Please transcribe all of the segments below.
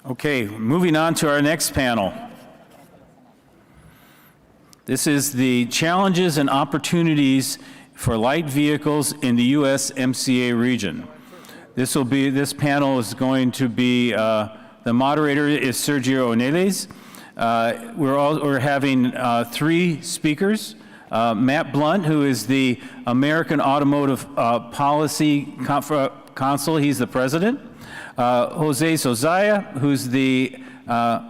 Okay, moving on to our next panel. This is the challenges and opportunities for light vehicles in the USMCA region. This panel is going to be, the moderator is Sergio Ornelas. We're having three speakers. Matt Blunt, who is the American Automotive Policy Council, he's the president. José Zozaya, who's the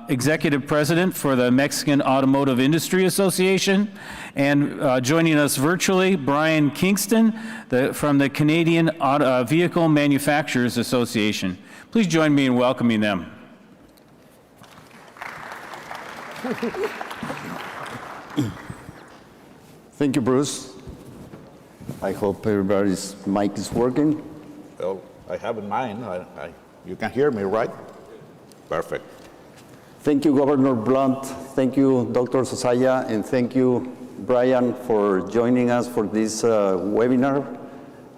executive president for the Mexican Automotive Industry Association, and joining us virtually, Brian Kingston from the Canadian Vehicle Manufacturers Association. Please join me in welcoming them. Thank you, Bruce. I hope everybody's mic is working. Well, I have in mind. You can hear me, right? Perfect. Thank you, Governor Blunt. Thank you, Dr. Zozaya, and thank you, Brian, for joining us for this webinar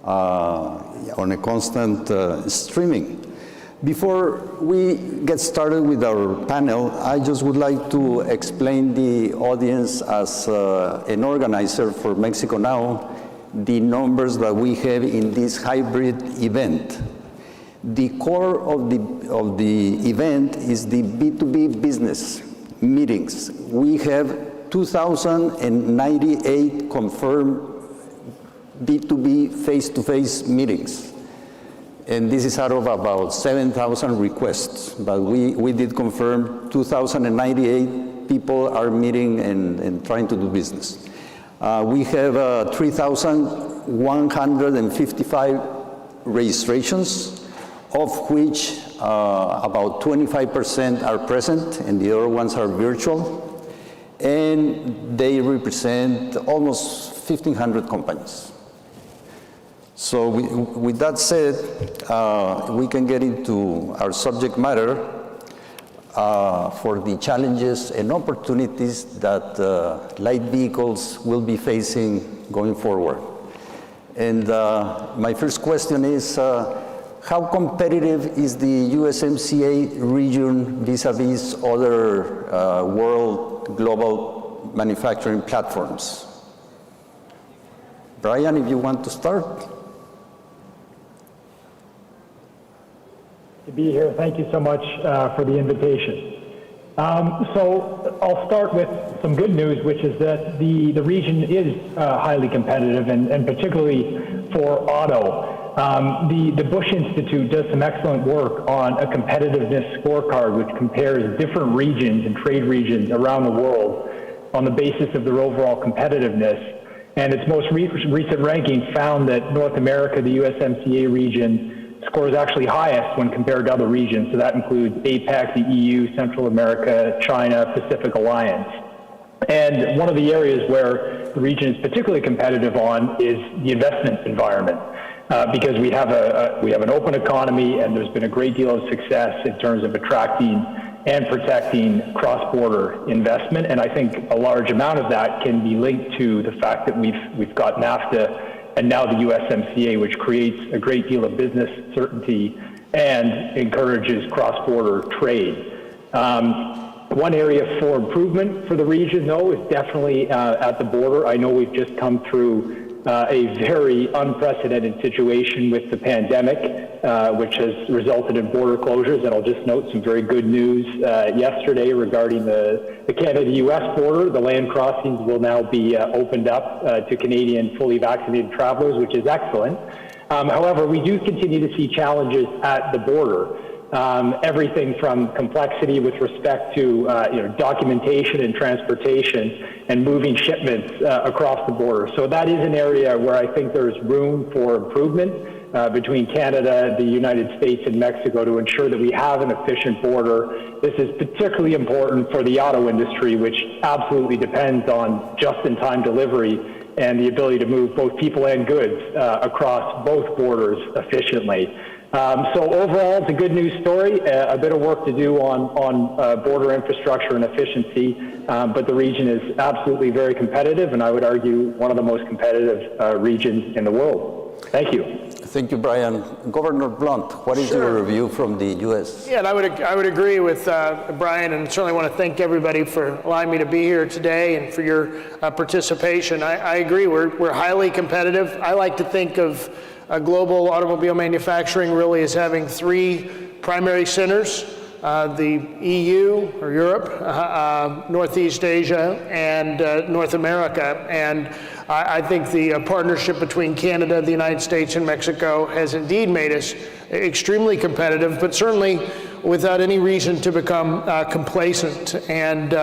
on a constant streaming. Before we get started with our panel, I just would like to explain the audience as an organizer for MEXICONOW, the numbers that we have in this hybrid event. The core of the event is the B2B business meetings. We have 2,098 confirmed B2B face-to-face meetings. And this is out of about 7,000 requests, but we did confirm 2,098 people are meeting and trying to do business. We have 3,155 registrations, of which about 25% are present and the other ones are virtual. And they represent almost 1,500 companies. So with that said, we can get into our subject matter for the challenges and opportunities that light vehicles will be facing going forward. And my first question is, how competitive is the USMCA region vis-a-vis other world global manufacturing platforms? Brian, if you want to start. To be here. Thank you so much for the invitation. So I'll start with some good news, which is that the region is highly competitive, and particularly for auto. The Bush Institute does some excellent work on a competitiveness scorecard, which compares different regions and trade regions around the world on the basis of their overall competitiveness. And its most recent ranking found that North America, the USMCA region, scores actually highest when compared to other regions. So that includes APEC, the EU, Central America, China, Pacific Alliance. And one of the areas where the region is particularly competitive on is the investment environment. Because we have an open economy, and there's been a great deal of success in terms of attracting and protecting cross-border investment. And I think a large amount of that can be linked to the fact that we've got NAFTA and now the USMCA, which creates a great deal of business certainty and encourages cross-border trade. One area for improvement for the region, though, is definitely at the border. I know we've just come through a very unprecedented situation with the pandemic, which has resulted in border closures. And I'll just note some very good news yesterday regarding the Canada-US border. The land crossings will now be opened up to Canadian fully vaccinated travelers, which is excellent. However, we do continue to see challenges at the border. Everything from complexity with respect to documentation and transportation and moving shipments across the border. So that is an area where I think there's room for improvement between Canada, the United States, and Mexico to ensure that we have an efficient border. This is particularly important for the auto industry, which absolutely depends on just-in-time delivery and the ability to move both people and goods across both borders efficiently. So overall, it's a good news story. A bit of work to do on border infrastructure and efficiency, but the region is absolutely very competitive, and I would argue one of the most competitive regions in the world. Thank you. Thank you, Brian. Governor Blunt, what is your review from the U.S.? Yeah, and I would agree with Brian, and certainly want to thank everybody for allowing me to be here today and for your participation. I agree, we're highly competitive. I like to think of global automobile manufacturing really as having three primary centers: the EU or Europe, Northeast Asia, and North America. And I think the partnership between Canada, the United States, and Mexico has indeed made us extremely competitive, but certainly without any reason to become complacent. And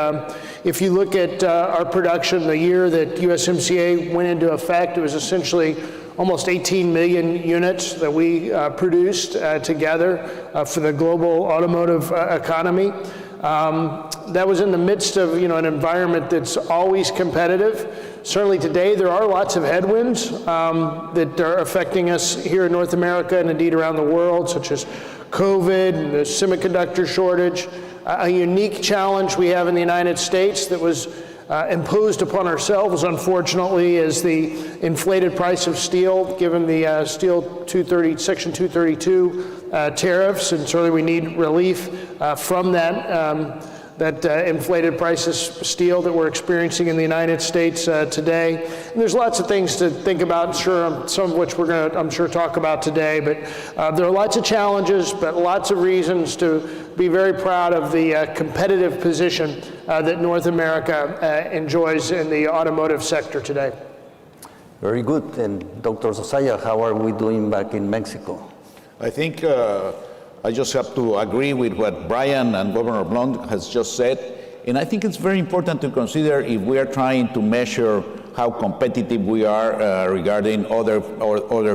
if you look at our production, the year that USMCA went into effect, it was essentially almost 18 million units that we produced together for the global automotive economy. That was in the midst of an environment that's always competitive. Certainly today there are lots of headwinds that are affecting us here in North America and indeed around the world, such as COVID and the semiconductor shortage. A unique challenge we have in the United States that was imposed upon ourselves, unfortunately, is the inflated price of steel, given the Section 232 tariffs, and certainly we need relief from that inflated price of steel that we're experiencing in the United States today. And there's lots of things to think about, some of which we're going to, I'm sure, talk about today, but there are lots of challenges, but lots of reasons to be very proud of the competitive position that North America enjoys in the automotive sector today. Very good. And Dr. Zozaya, how are we doing back in Mexico? I think I just have to agree with what Brian and Governor Blunt has just said. And I think it's very important to consider, if we are trying to measure how competitive we are regarding other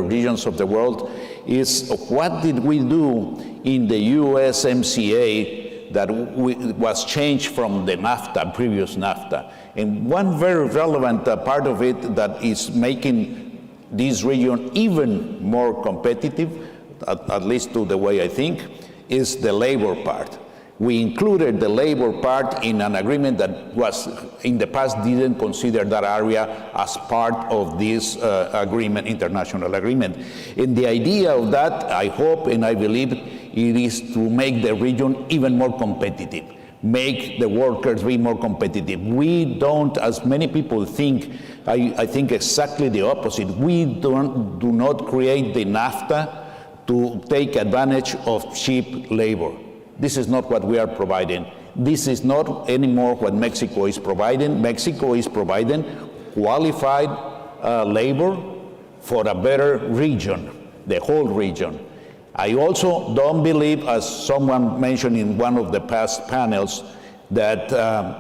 regions of the world, is what did we do in the USMCA that was changed from the NAFTA, previous NAFTA. And one very relevant part of it that is making this region even more competitive, at least to the way I think, is the labor part. We included the labor part in an agreement that was, in the past, didn't consider that area as part of this agreement, international agreement. And the idea of that, I hope and I believe, it is to make the region even more competitive, make the workers be more competitive. We don't, as many people think, I think exactly the opposite. We do not create the NAFTA to take advantage of cheap labor. This is not what we are providing. This is not anymore what Mexico is providing. Mexico is providing qualified labor for a better region, the whole region. I also don't believe, as someone mentioned in one of the past panels, that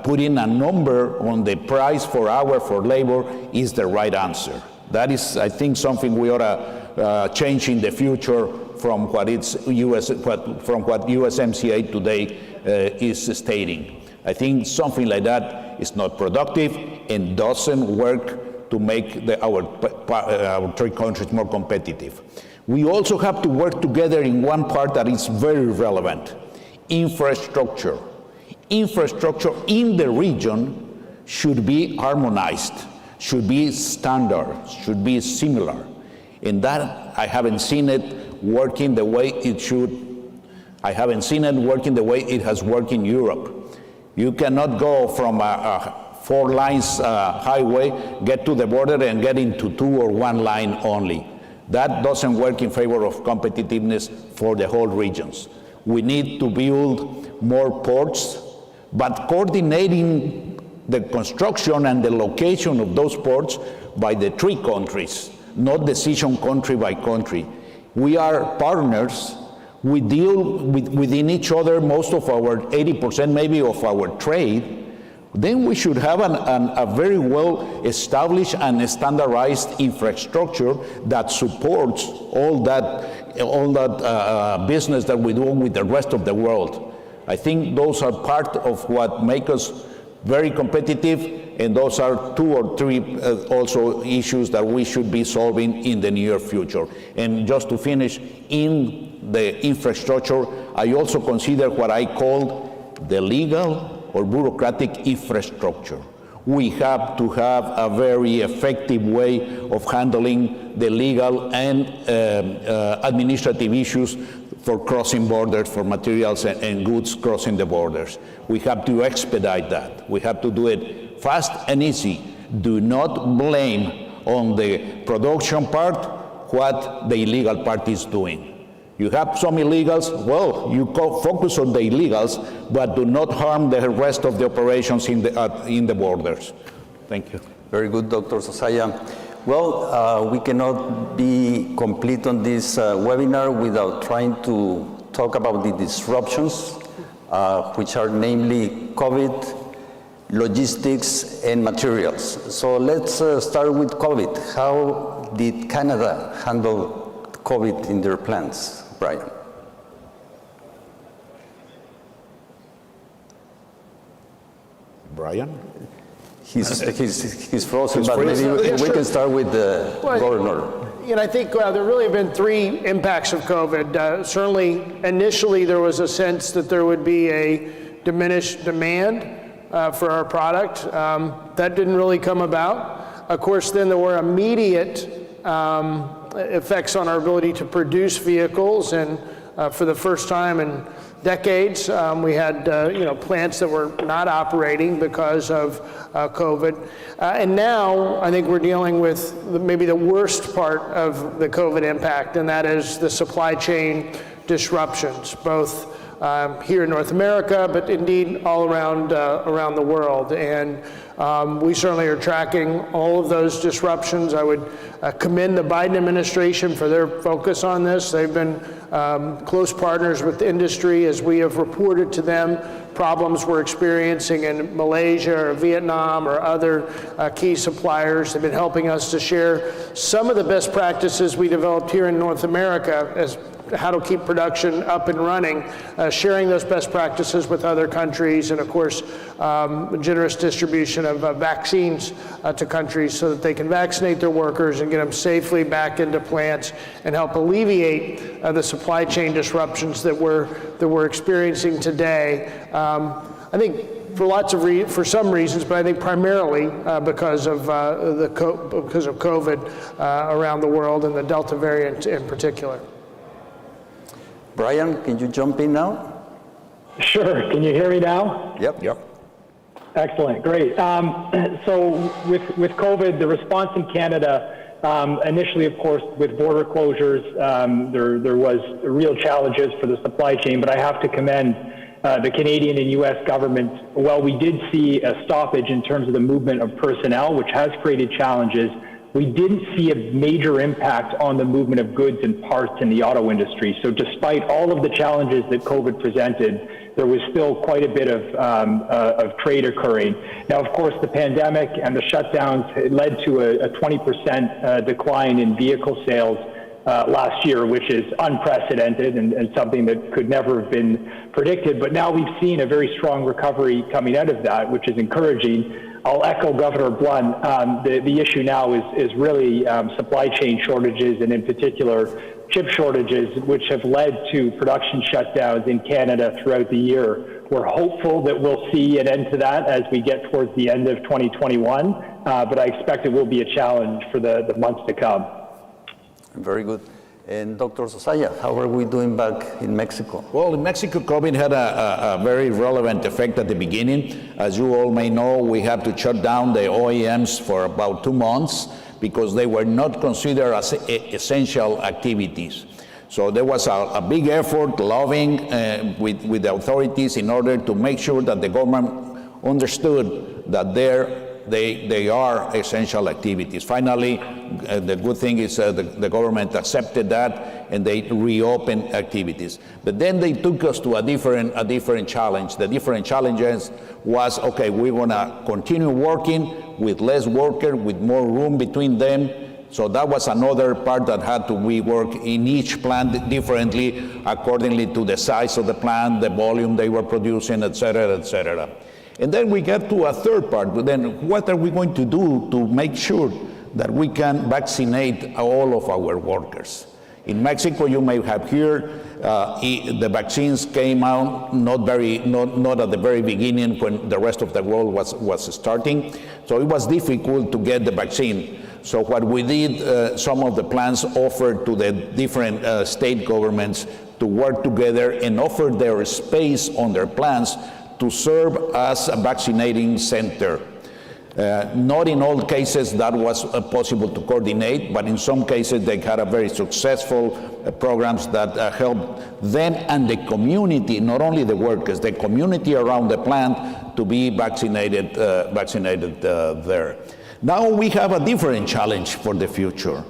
putting a number on the price per hour for labor is the right answer. That is, I think, something we ought to change in the future from what USMCA today is stating. I think something like that is not productive and doesn't work to make our three countries more competitive. We also have to work together in one part that is very relevant: infrastructure. Infrastructure in the region should be harmonized, should be standard, should be similar. And that, I haven't seen it working the way it should. I haven't seen it working the way it has worked in Europe. You cannot go from a 4 lanes highway, get to the border and get into 2 or 1 line only. That doesn't work in favor of competitiveness for the whole regions. We need to build more ports, but coordinating the construction and the location of those ports by the 3 countries, not decision country by country. We are partners. We deal within each other most of our 80% maybe of our trade. Then we should have a very well established and standardized infrastructure that supports all that business that we do with the rest of the world. I think those are part of what make us very competitive, and those are 2 or 3 also issues that we should be solving in the near future. And just to finish, in the infrastructure, I also consider what I call the legal or bureaucratic infrastructure. we have to have a very effective way of handling the legal and administrative issues for crossing borders, for materials and goods crossing the borders. We have to expedite that. We have to do it fast and easy. Do not blame on the production part what the illegal part is doing. You have some illegals, well, you focus on the illegals, but do not harm the rest of the operations in the borders. Thank you. Very good, Dr. Zozaya. Well, we cannot be complete on this webinar without trying to talk about the disruptions, which are namely COVID, logistics, and materials. So let's start with COVID. How did Canada handle COVID in their plants, Brian? Brian? He's frozen, He's but maybe frozen. we can start with the governor. You know, I think there really have been three impacts of COVID. Certainly, initially, there was a sense that there would be a diminished demand for our product. That didn't really come about. Of course, then there were immediate effects on our ability to produce vehicles, and for the first time in decades, we had plants that were not operating because of COVID. And now I think we're dealing with maybe the worst part of the COVID impact, and that is the supply chain disruptions, both here in North America, but indeed all around the world. And we certainly are tracking all of those disruptions. I would commend the Biden administration for their focus on this. They've been close partners with the industry as we have reported to them problems we're experiencing in Malaysia or Vietnam or other key suppliers. They've been helping us to share some of the best practices we developed here in North America as how to keep production up and running, sharing those best practices with other countries, and of course, generous distribution of vaccines to countries so that they can vaccinate their workers and get them safely back into plants and help alleviate the supply chain disruptions that we're experiencing today. I think for some reasons, but I think primarily because of COVID around the world and the Delta variant in particular. Brian, can you jump in now? Sure. Can you hear me now? Yep. Excellent. Great. So with COVID, the response in Canada, initially, of course, with border closures, there was real challenges for the supply chain, but I have to commend the Canadian and U.S. governments. While we did see a stoppage in terms of the movement of personnel, which has created challenges, we didn't see a major impact on the movement of goods and parts in the auto industry. So despite all of the challenges that COVID presented, there was still quite a bit of trade occurring. Now, of course, the pandemic and the shutdowns led to a 20% decline in vehicle sales last year, which is unprecedented and something that could never have been predicted. But now we've seen a very strong recovery coming out of that, which is encouraging. I'll echo Governor Blunt. The issue now is really supply chain shortages, and in particular chip shortages, which have led to production shutdowns in Canada throughout the year. We're hopeful that we'll see an end to that as we get towards the end of 2021, but I expect it will be a challenge for the months to come. Very good. And Dr. Zozaya, how are we doing back in Mexico? Well, in Mexico, COVID had a very relevant effect at the beginning. As you all may know, we had to shut down the OEMs for about 2 months because they were not considered as essential activities. So there was a big effort lobbying with the authorities in order to make sure that the government understood that they are essential activities. Finally, the good thing is the government accepted that and they reopened activities. But then they took us to a different challenge. The different challenges was, okay, we want to continue working with less workers, with more room between them. So that was another part that had to be worked in each plant differently, accordingly to the size of the plant, the volume they were producing, et cetera, et cetera. And then we get to a third part. But then what are we going to do to make sure that we can vaccinate all of our workers? In Mexico, you may have heard The vaccines came out not at the very beginning when the rest of the world was starting, so it was difficult to get the vaccine. So what we did, some of the plans offered to the different state governments to work together and offer their space on their plans to serve as a vaccinating center. Not in all cases that was possible to coordinate, but in some cases they had a very successful programs that helped them and the community, not only the workers, the community around the plant to be vaccinated there. Now we have a different challenge for the future,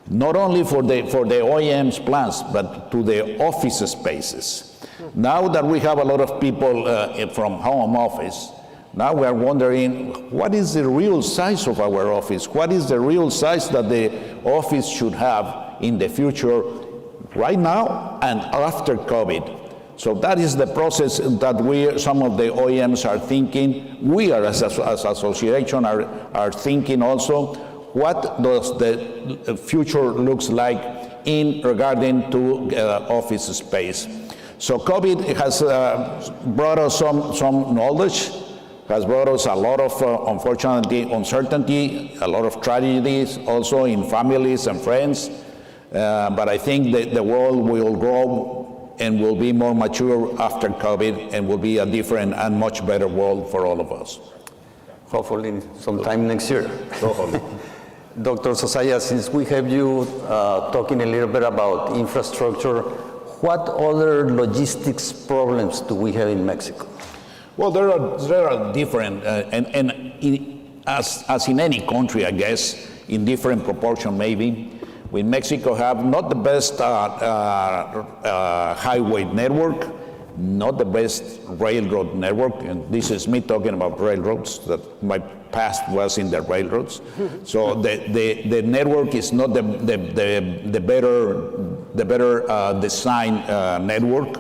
not only for the OEMs plants, but to the office spaces. Now that we have a lot of people from home office, now we are wondering, what is the real size of our office? What is the real size that the office should have in the future, right now and after COVID? So that is the process that some of the OEMs are thinking. We are, as association, are thinking also, what does the future looks like regarding to office space? So COVID has brought us some knowledge, has brought us a lot of, unfortunately, uncertainty, a lot of tragedies also in families and friends. But I think that the world will grow and will be more mature after COVID and will be a different and much better world for all of us. Hopefully sometime next year. Hopefully. Dr. Zozaya, since we have you talking a little bit about infrastructure, what other logistics problems do we have in Mexico? Well, there are different, as in any country, I guess, in different proportion maybe. We in Mexico have not the best highway network, not the best railroad network, and this is me talking about railroads, that my past was in the railroads. So the network is not the better design network.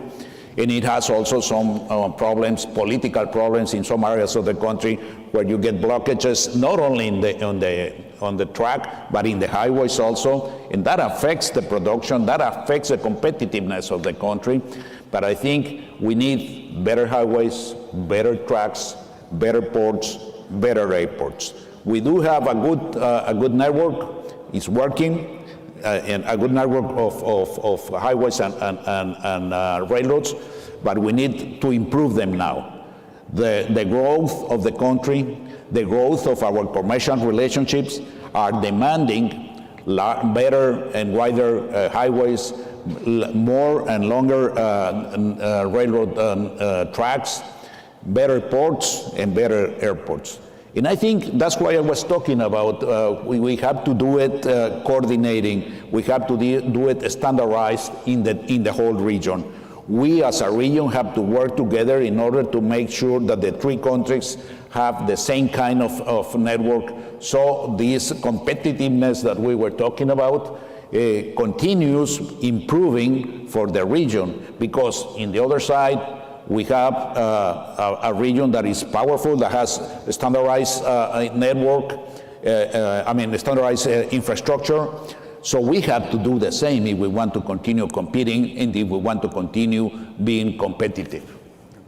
And it has also some problems, political problems in some areas of the country where you get blockages, not only on the track, but in the highways also. And that affects the production, that affects the competitiveness of the country. But I think we need better highways, better tracks, better ports, better airports. We do have a good network, it's working. And a good network of highways and railroads, but we need to improve them now. The growth of the country, the growth of our commercial relationships are demanding better and wider highways, more and longer railroad tracks, better ports and better airports. And I think that's why I was talking about, we have to do it coordinating, we have to do it standardized in the whole region. We as a region have to work together in order to make sure that the three countries have the same kind of network, so this competitiveness that we were talking about continues improving for the region, because in the other side, we have a region that is powerful, that has a standardized network, standardized infrastructure. So we have to do the same if we want to continue competing and if we want to continue being competitive.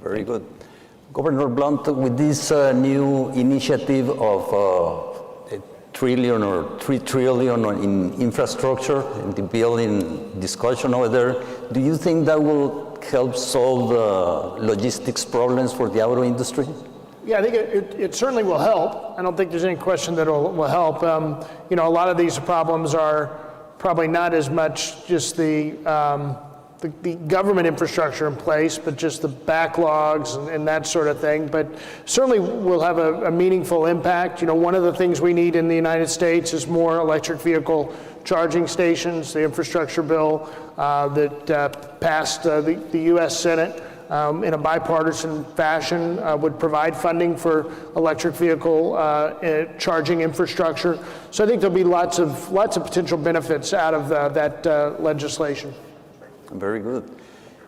Very good. Governor Blunt, with this new initiative of $1 trillion or $3 trillion in infrastructure and the bill in discussion over there, do you think that will help solve the logistics problems for the auto industry? Yeah, I think it certainly will help. I don't think there's any question that it will help. A lot of these problems are probably not as much just the government infrastructure in place, but just the backlogs and that sort of thing. But certainly will have a meaningful impact. One of the things we need in the United States is more electric vehicle charging stations. The infrastructure bill that passed the U.S. Senate in a bipartisan fashion would provide funding for electric vehicle charging infrastructure. So I think there'll be lots of potential benefits out of that legislation. Very good.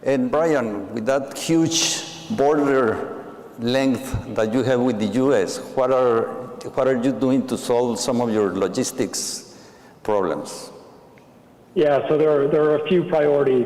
And Brian, with that huge border length that you have with the U.S., what are you doing to solve some of your logistics problems? Yeah, so there are a few priorities.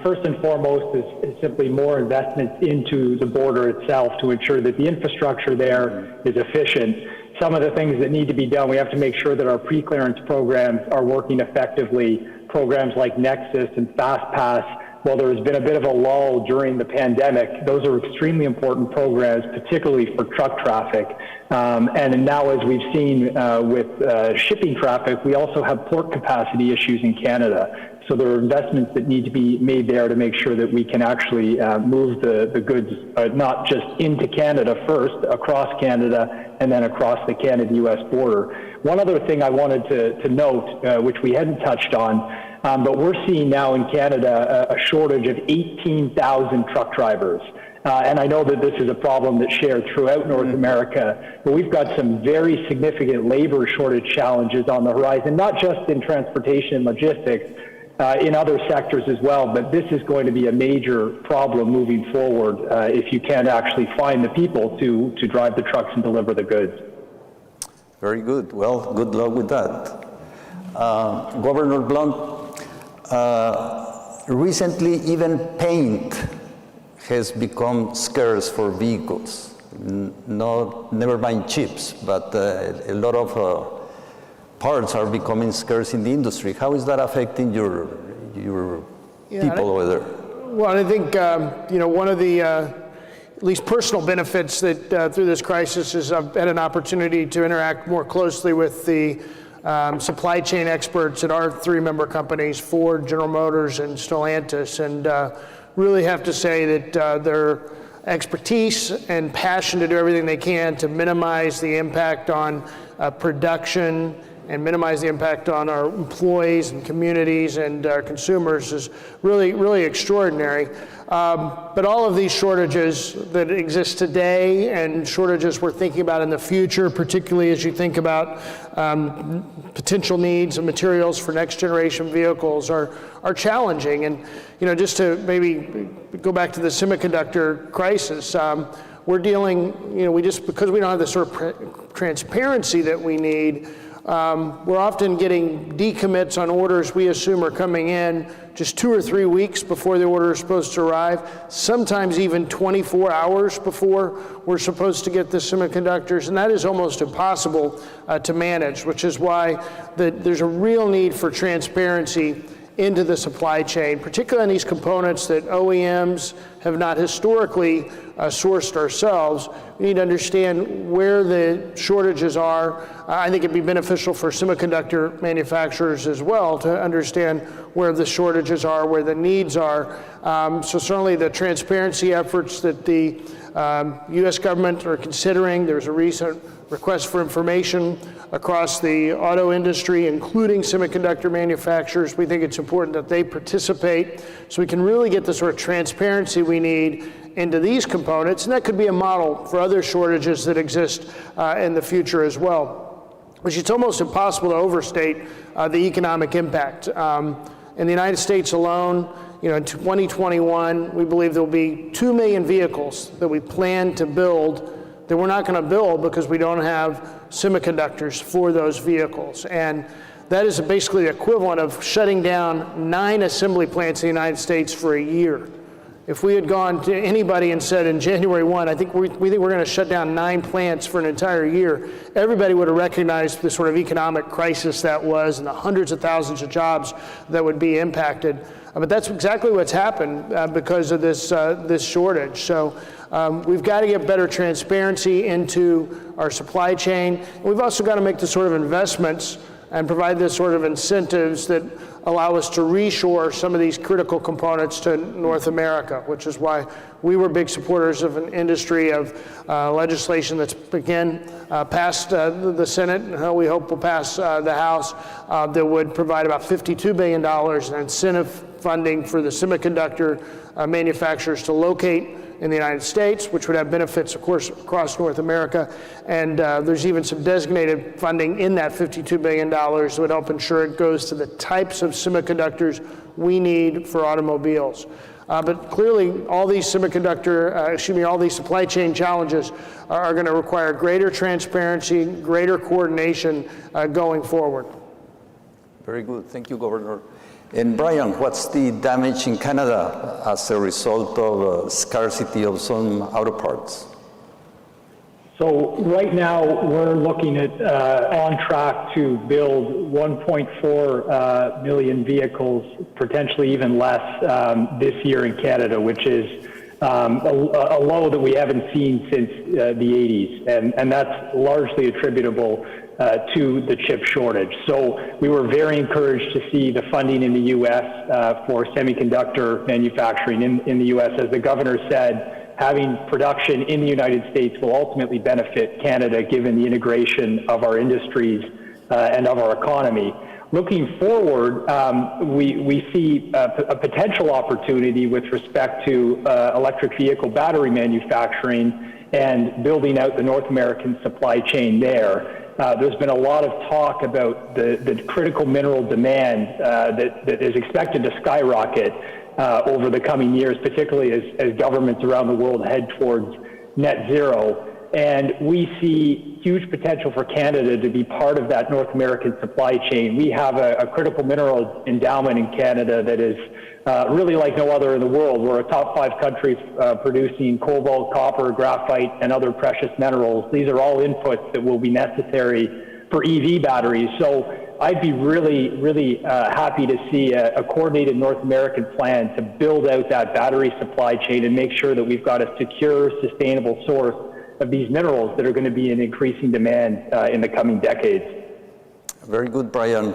First and foremost is simply more investments into the border itself to ensure that the infrastructure there is efficient. Some of the things that need to be done, we have to make sure that our pre-clearance programs are working effectively. Programs like Nexus and FastPass, while there's been a bit of a lull during the pandemic, those are extremely important programs, particularly for truck traffic. And now, as we've seen with shipping traffic, we also have port capacity issues in Canada. So there are investments that need to be made there to make sure that we can actually move the goods not just into Canada first, across Canada, and then across the Canada-US border. One other thing I wanted to note, which we hadn't touched on, but we're seeing now in Canada a shortage of 18,000 truck drivers. And I know that this is a problem that's shared throughout North America, but we've got some very significant labor shortage challenges on the horizon, not just in transportation and logistics, in other sectors as well, but this is going to be a major problem moving forward if you can't actually find the people to drive the trucks and deliver the goods. Very good. Well, good luck with that. Governor Blunt, recently even paint has become scarce for vehicles. Never mind chips, but a lot of parts are becoming scarce in the industry. How is that affecting your people over there? Well, I think one of the at least personal benefits that through this crisis is I've had an opportunity to interact more closely with the supply chain experts at our three-member companies, Ford, General Motors, and Stellantis, and really have to say that their expertise and passion to do everything they can to minimize the impact on production and minimize the impact on our employees and communities and our consumers is really, really extraordinary. But all of these shortages that exist today and shortages we're thinking about in the future, particularly as you think about potential needs of materials for next generation vehicles are challenging. And just to maybe go back to the semiconductor crisis, we're dealing, because we don't have the sort of transparency that we need, we're often getting decommits on orders we assume are coming in just 2 or 3 weeks before the order is supposed to arrive, sometimes even 24 hours before we're supposed to get the semiconductors, and that is almost impossible to manage, which is why there's a real need for transparency into the supply chain, particularly on these components that OEMs have not historically sourced ourselves. We need to understand where the shortages are. I think it'd be beneficial for semiconductor manufacturers as well to understand where the shortages are, where the needs are. So certainly the transparency efforts that the U.S. government are considering. There's a recent request for information across the auto industry, including semiconductor manufacturers. We think it's important that they participate so we can really get the sort of transparency we need into these components, and that could be a model for other shortages that exist in the future as well. Which it's almost impossible to overstate the economic impact. In the United States alone, in 2021, we believe there will be 2 million vehicles that we plan to build that we're not going to build because we don't have semiconductors for those vehicles. And that is basically the equivalent of shutting down 9 assembly plants in the United States for a year. If we had gone to anybody and said in January 1, I think we think we're going to shut down 9 plants for an entire year, everybody would have recognized the sort of economic crisis that was and the hundreds of thousands of jobs that would be impacted. But that's exactly what's happened because of this shortage. So we've got to get better transparency into our supply chain. We've also got to make the sort of investments and provide the sort of incentives that allow us to reshore some of these critical components to North America, which is why we were big supporters of an industry of legislation that's again passed the Senate, and we hope will pass the House, that would provide about $52 billion in incentive funding for the semiconductor manufacturers to locate in the United States, which would have benefits, of course, across North America. And there's even some designated funding in that $52 billion that would help ensure it goes to the types of semiconductors we need for automobiles. But clearly, all these all these supply chain challenges are going to require greater transparency, greater coordination going forward. Very good. Thank you, Governor. And Brian, what's the damage in Canada as a result of scarcity of some auto parts? So right now, we're looking at on track to build 1.4 million vehicles, potentially even less, this year in Canada, which is a low that we haven't seen since the 80s, and that's largely attributable to the chip shortage. So we were very encouraged to see the funding in the U.S. For semiconductor manufacturing in the U.S. As the governor said, having production in the United States will ultimately benefit Canada, given the integration of our industries and of our economy. Looking forward, we see a potential opportunity with respect to electric vehicle battery manufacturing and building out the North American supply chain there. There's been a lot of talk about the critical mineral demand that is expected to skyrocket over the coming years, particularly as governments around the world head towards net zero. And we see huge potential for Canada to be part of that North American supply chain. We have a critical mineral endowment in Canada that is really like no other in the world. We're a top 5 country producing cobalt, copper, graphite, and other precious minerals. These are all inputs that will be necessary for EV batteries. So I'd be really happy to see a coordinated North American plan to build out that battery supply chain and make sure that we've got a secure, sustainable source of these minerals that are going to be in increasing demand in the coming decades. Very good, Brian.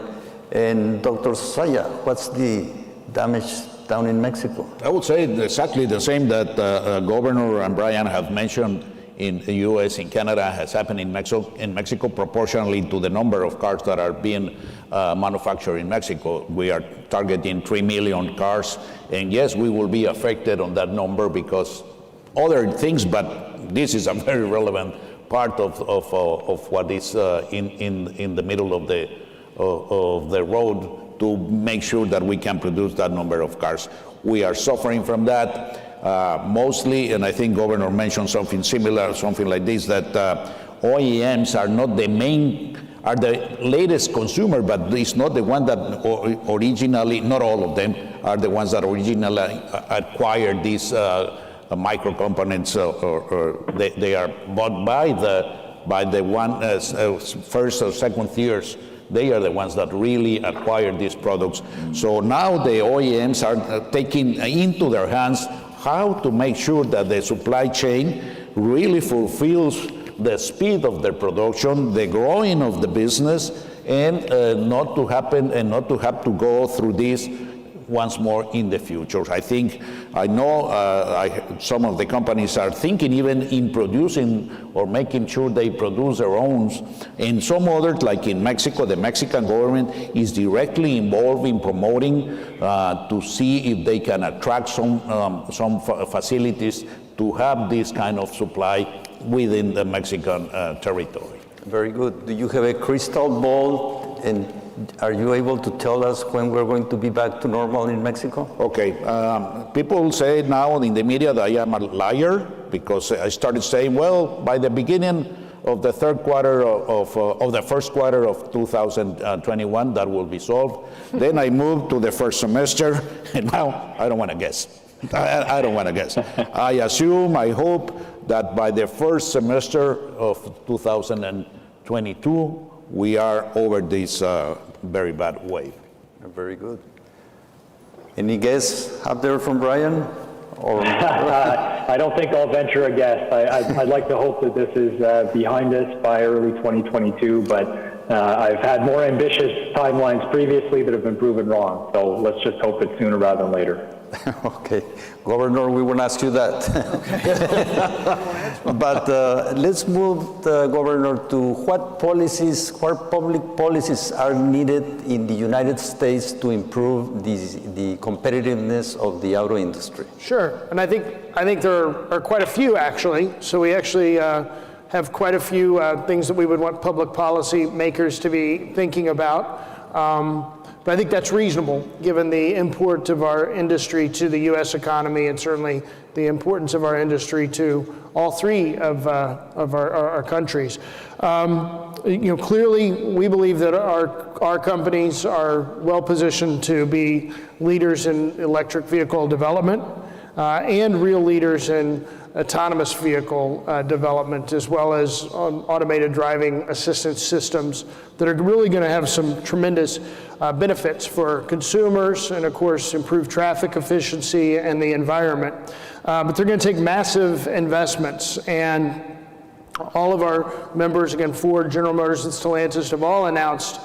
And Dr. Zozaya, what's the damage down in Mexico? I would say exactly the same that Governor and Brian have mentioned in the U.S., in Canada, has happened in Mexico proportionally to the number of cars that are being manufactured in Mexico. We are targeting 3 million cars, and yes, we will be affected on that number because other things, but this is a very relevant part of what is in the middle of the road to make sure that we can produce that number of cars. We are suffering from that. Mostly, and I think Governor mentioned something similar, something like this, that OEMs are not the main, are the latest consumer, but it's not the one that originally, not all of them, are the ones that originally acquired these micro components, or they are bought by the one first or second tiers. They are the ones that really acquire these products. So now the OEMs are taking into their hands how to make sure that the supply chain really fulfills the speed of their production, the growing of the business, and not to happen and not to have to go through this once more in the future. I know some of the companies are thinking even in producing or making sure they produce their own. And some others, like in Mexico, the Mexican government is directly involved in promoting to see if they can attract some facilities to have this kind of supply within the Mexican territory. Very good. Do you have a crystal ball, and are you able to tell us when we're going to be back to normal in Mexico? Okay. People say now in the media that I am a liar because I started saying, well, by the beginning of the third quarter of the first quarter of 2021, that will be solved. Then I moved to the first semester, and now I don't want to guess. I don't want to guess. I assume, I hope that by the first semester of 2022, we are over this very bad wave. Very good. Any guess up there from Brian? Or I don't think I'll venture a guess. I'd like to hope that this is behind us by early 2022, but I've had more ambitious timelines previously that have been proven wrong. So let's just hope it's sooner rather than later. Okay. Governor, we won't ask you that. But let's move, Governor, to what public policies are needed in the United States to improve the competitiveness of the auto industry? Sure, and I think there are quite a few actually. So we actually have quite a few things that we would want public policy makers to be thinking about. But I think that's reasonable, given the import of our industry to the U.S. economy, and certainly the importance of our industry to all three of our countries. Clearly, we believe that our companies are well positioned to be leaders in electric vehicle development and real leaders in autonomous vehicle development, as well as automated driving assistance systems that are really going to have some tremendous benefits for consumers and, of course, improve traffic efficiency and the environment. But they're going to take massive investments, and all of our members, again, Ford, General Motors, and Stellantis, have all announced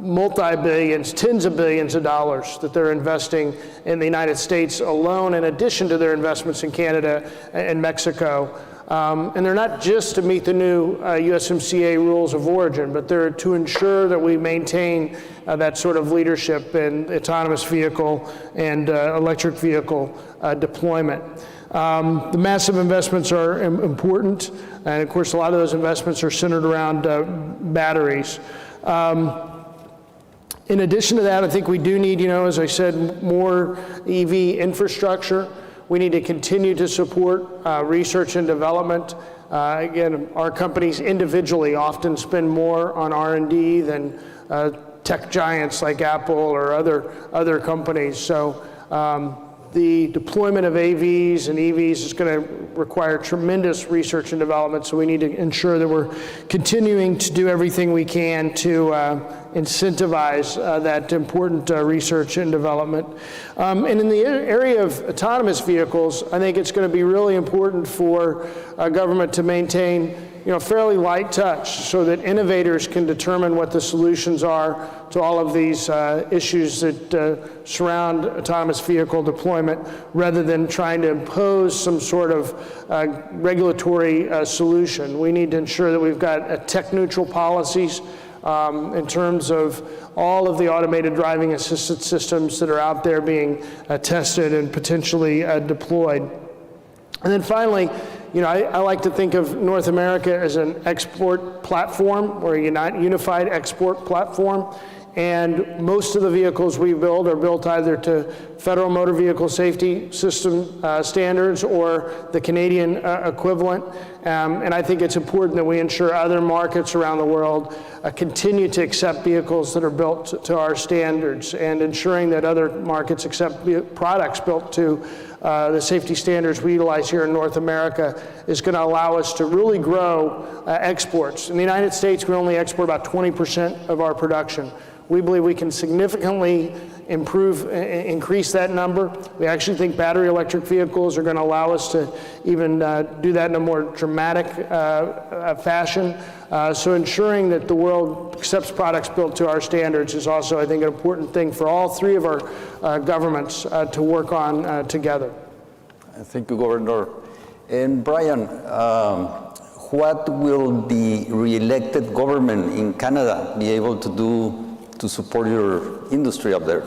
multi-billions, tens of billions of dollars that they're investing in the United States alone, in addition to their investments in Canada and Mexico. And they're not just to meet the new USMCA rules of origin, but they're to ensure that we maintain that sort of leadership in autonomous vehicle and electric vehicle deployment. The massive investments are important, and of course a lot of those investments are centered around batteries. In addition to that, I think we do need, as I said, more EV infrastructure. We need to continue to support research and development. Again, our companies individually often spend more on R&D than tech giants like Apple or other companies. So the deployment of AVs and EVs is going to require tremendous research and development, so we need to ensure that we're continuing to do everything we can to incentivize that important research and development. And in the area of autonomous vehicles, I think it's going to be really important for government to maintain fairly light touch, so that innovators can determine what the solutions are to all of these issues that surround autonomous vehicle deployment, rather than trying to impose some sort of regulatory solution. We need to ensure that we've got tech-neutral policies in terms of all of the automated driving assistance systems that are out there being tested and potentially deployed. And then finally, I like to think of North America as an export platform, or a unified export platform. And most of the vehicles we build are built either to Federal Motor Vehicle Safety System standards or the Canadian equivalent. And I think it's important that we ensure other markets around the world continue to accept vehicles that are built to our standards, and ensuring that other markets accept products built to the safety standards we utilize here in North America is going to allow us to really grow exports. In the United States, we only export about 20% of our production. We believe we can significantly increase that number. We actually think battery electric vehicles are going to allow us to even do that in a more dramatic fashion. So ensuring that the world accepts products built to our standards is also, I think, an important thing for all three of our governments to work on together. Thank you, Governor. And Brian, what will the re-elected government in Canada be able to do to support your industry up there?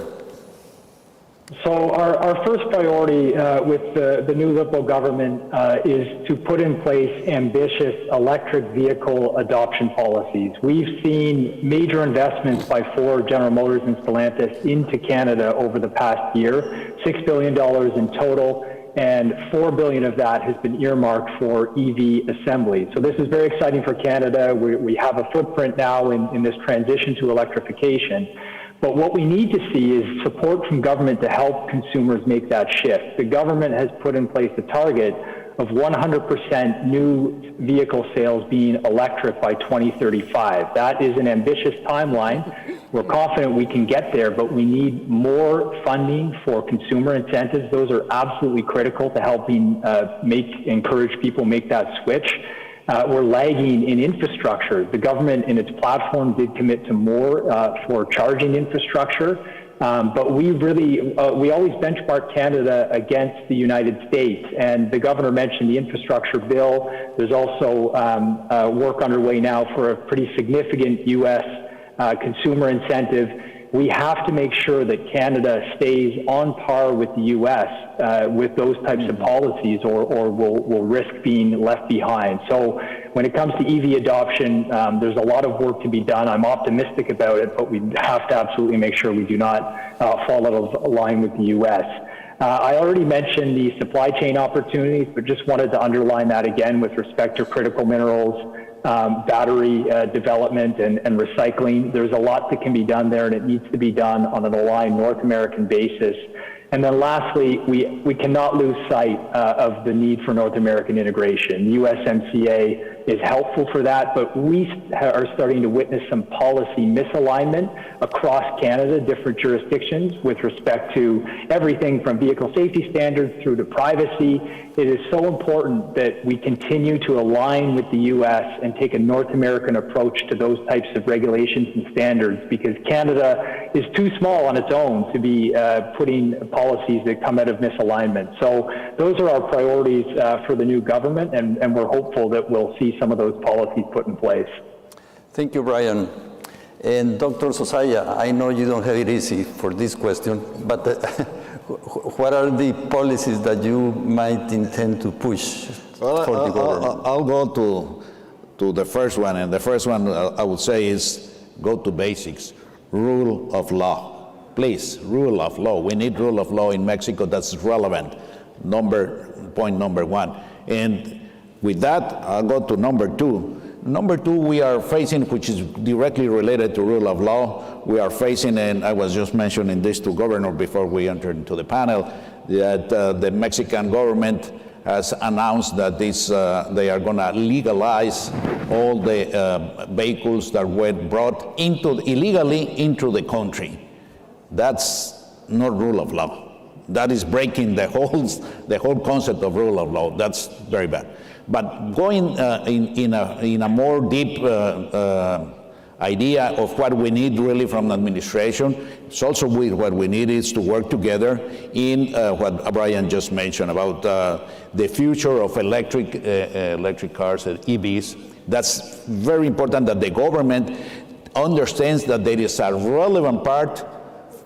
So our first priority with the new Liberal government is to put in place ambitious electric vehicle adoption policies. We've seen major investments by Ford, General Motors, and Stellantis into Canada over the past year, $6 billion in total, and $4 billion of that has been earmarked for EV assembly. So this is very exciting for Canada. We have a footprint now in this transition to electrification. But what we need to see is support from government to help consumers make that shift. The government has put in place a target of 100% new vehicle sales being electric by 2035. That is an ambitious timeline. We're confident we can get there, but we need more funding for consumer incentives. Those are absolutely critical to helping encourage people make that switch. We're lagging in infrastructure. The government in its platform did commit to more for charging infrastructure, but we always benchmark Canada against the United States. And the governor mentioned the infrastructure bill. There's also work underway now for a pretty significant U.S. consumer incentive. we have to make sure that Canada stays on par with the U.S. With those types of policies, or will risk being left behind. So when it comes to EV adoption, there's a lot of work to be done. I'm optimistic about it, but we have to absolutely make sure we do not fall out of line with the U.S. I already mentioned the supply chain opportunities, but just wanted to underline that again with respect to critical minerals, battery development and recycling. There's a lot that can be done there, and it needs to be done on an aligned North American basis. And then lastly, we cannot lose sight of the need for North American integration. The USMCA is helpful for that, but we are starting to witness some policy misalignment across Canada, different jurisdictions, with respect to everything from vehicle safety standards through to privacy. It is so important that we continue to align with the U.S. and take a North American approach to those types of regulations and standards, because Canada is too small on its own to be putting policies that come out of misalignment. So those are our priorities for the new government, and we're hopeful that we'll see some of those policies put in place. Thank you, Brian. And Dr. Zozaya, I know you don't have it easy for this question, but what are the policies that you might intend to push for the government? I'll go to the first one, and the first one I would say is go to basics. Rule of law. Please, rule of law. We need rule of law in Mexico that's relevant. Point number one. And with that, I'll go to number two. Number two, we are facing, which is directly related to rule of law, we are facing, and I was just mentioning this to Governor before we entered into the panel, that the Mexican government has announced that they are going to legalize all the vehicles that were brought illegally into the country. That's not rule of law. That is breaking the whole concept of rule of law. That's very bad. But going in a more deep idea of what we need really from the administration, it's also what we need is to work together in what Brian just mentioned about the future of electric cars, EVs. That's very important that the government understands that there is a relevant part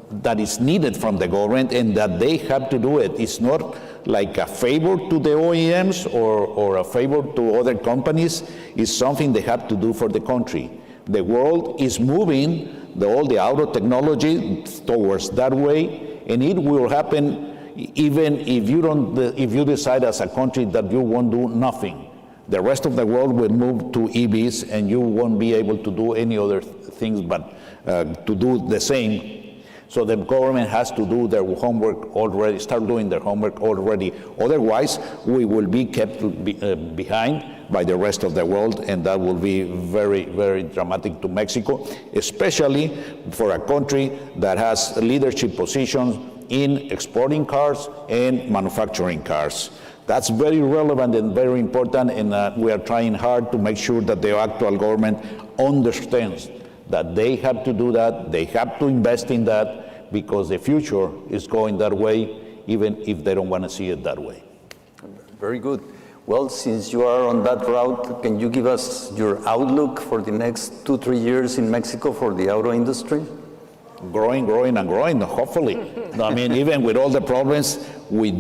that is needed from the government and that they have to do it. It's not like a favor to the OEMs or a favor to other companies. It's something they have to do for the country. The world is moving all the auto technology towards that way, and it will happen even if you decide as a country that you won't do nothing. The rest of the world will move to EVs, and you won't be able to do any other things but to do the same. So the government has to do their homework already, start doing their homework already. Otherwise, we will be kept behind by the rest of the world, and that will be very, very dramatic to Mexico, especially for a country that has leadership positions in exporting cars and manufacturing cars. That's very relevant and very important, and we are trying hard to make sure that the actual government understands that they have to do that, they have to invest in that, because the future is going that way, even if they don't want to see it that way. Very good. Well, since you are on that route, can you give us your outlook for the next 2-3 years in Mexico for the auto industry? Growing, and growing, hopefully. I mean, even with all the problems, we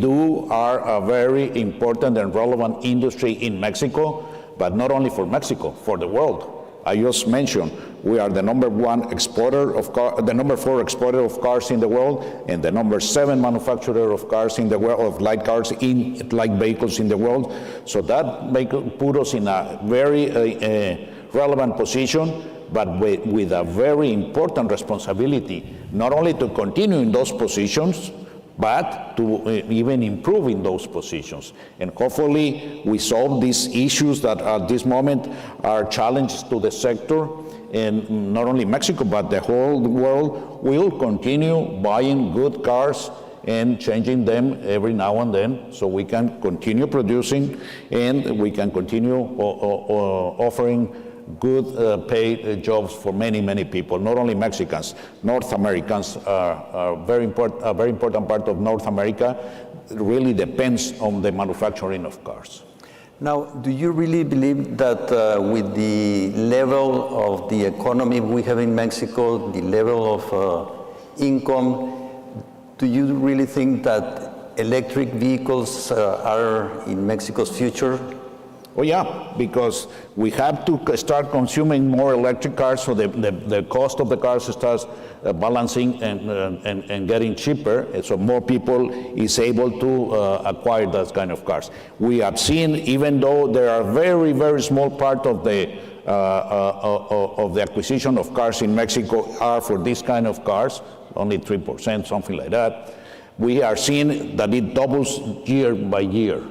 are a very important and relevant industry in Mexico, but not only for Mexico, for the world. I just mentioned we are the number 1 exporter of cars, the number 4 exporter of cars in the world, and the number 7 manufacturer of cars in the world, of light cars, light vehicles in the world. So that put us in a very relevant position, but with a very important responsibility, not only to continue in those positions, but to even improve in those positions. And hopefully we solve these issues that at this moment are challenges to the sector, and not only Mexico, but the whole world will continue buying good cars and changing them every now and then, so we can continue producing and we can continue offering good paid jobs for many, many people, not only Mexicans. North Americans are a very important part of North America. It really depends on the manufacturing of cars. Now, do you really believe that with the level of the economy we have in Mexico, the level of income, do you really think that electric vehicles are in Mexico's future? Oh yeah, because we have to start consuming more electric cars, so the cost of the cars starts balancing and getting cheaper, and so more people is able to acquire that kind of cars. We have seen, even though there are very, very small part of the acquisition of cars in Mexico are for this kind of cars, only 3%, something like that, we are seeing that it doubles year by year.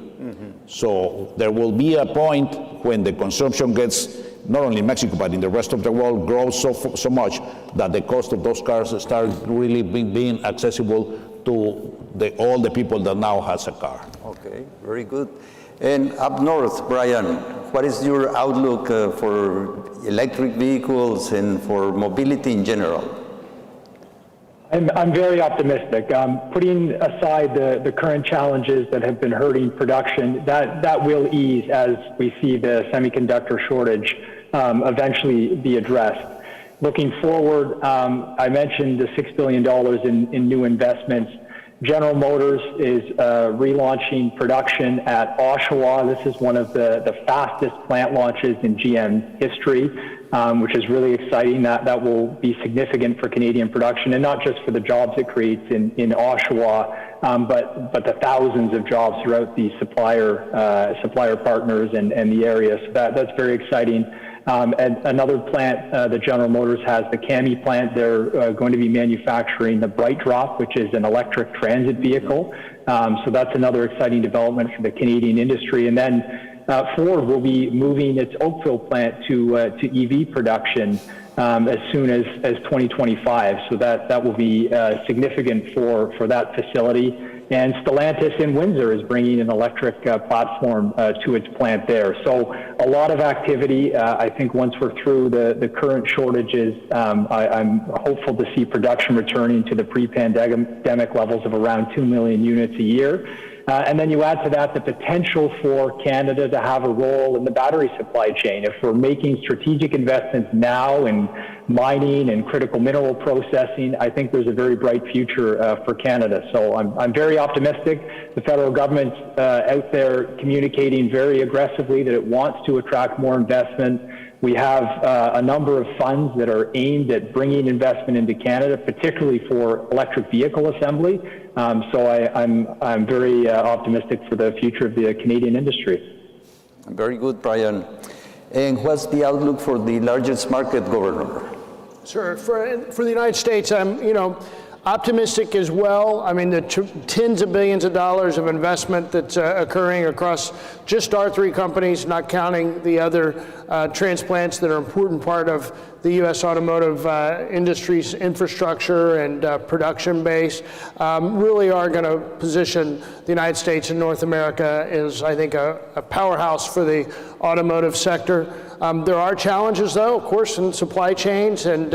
So there will be a point when the consumption gets, not only in Mexico, but in the rest of the world, grows so much that the cost of those cars start really being accessible to all the people that now has a car. Okay, very good. And up north, Brian, what is your outlook for electric vehicles and for mobility in general? I'm very optimistic. Putting aside the current challenges that have been hurting production, that will ease as we see the semiconductor shortage eventually be addressed. Looking forward, I mentioned the $6 billion in new investments. General Motors is relaunching production at Oshawa. This is one of the fastest plant launches in GM history, which is really exciting. That will be significant for Canadian production, and not just for the jobs it creates in Oshawa, but the thousands of jobs throughout the supplier partners and the area. So that's very exciting. And another plant that General Motors has, the CAMI plant, they're going to be manufacturing the Bright Drop, which is an electric transit vehicle. So that's another exciting development for the Canadian industry. And then Ford will be moving its Oakville plant to EV production as soon as 2025. So that will be significant for that facility. And Stellantis in Windsor is bringing an electric platform to its plant there. So a lot of activity. I think once we're through the current shortages, I'm hopeful to see production returning to the pre-pandemic levels of around 2 million units a year. And then you add to that the potential for Canada to have a role in the battery supply chain. If we're making strategic investments now in mining and critical mineral processing, I think there's a very bright future for Canada. So I'm very optimistic. The federal government's out there communicating very aggressively that it wants to attract more investment. We have a number of funds that are aimed at bringing investment into Canada, particularly for electric vehicle assembly. So I'm very optimistic for the future of the Canadian industry. Very good, Brian. And what's the outlook for the largest market, Governor? Sure. For the United States, I'm optimistic as well. I mean, the tens of billions of dollars of investment that's occurring across just our three companies, not counting the other transplants that are an important part of the U.S. automotive industry's infrastructure and production base, really are going to position the United States and North America as, I think, a powerhouse for the automotive sector. There are challenges, though, of course, in supply chains and,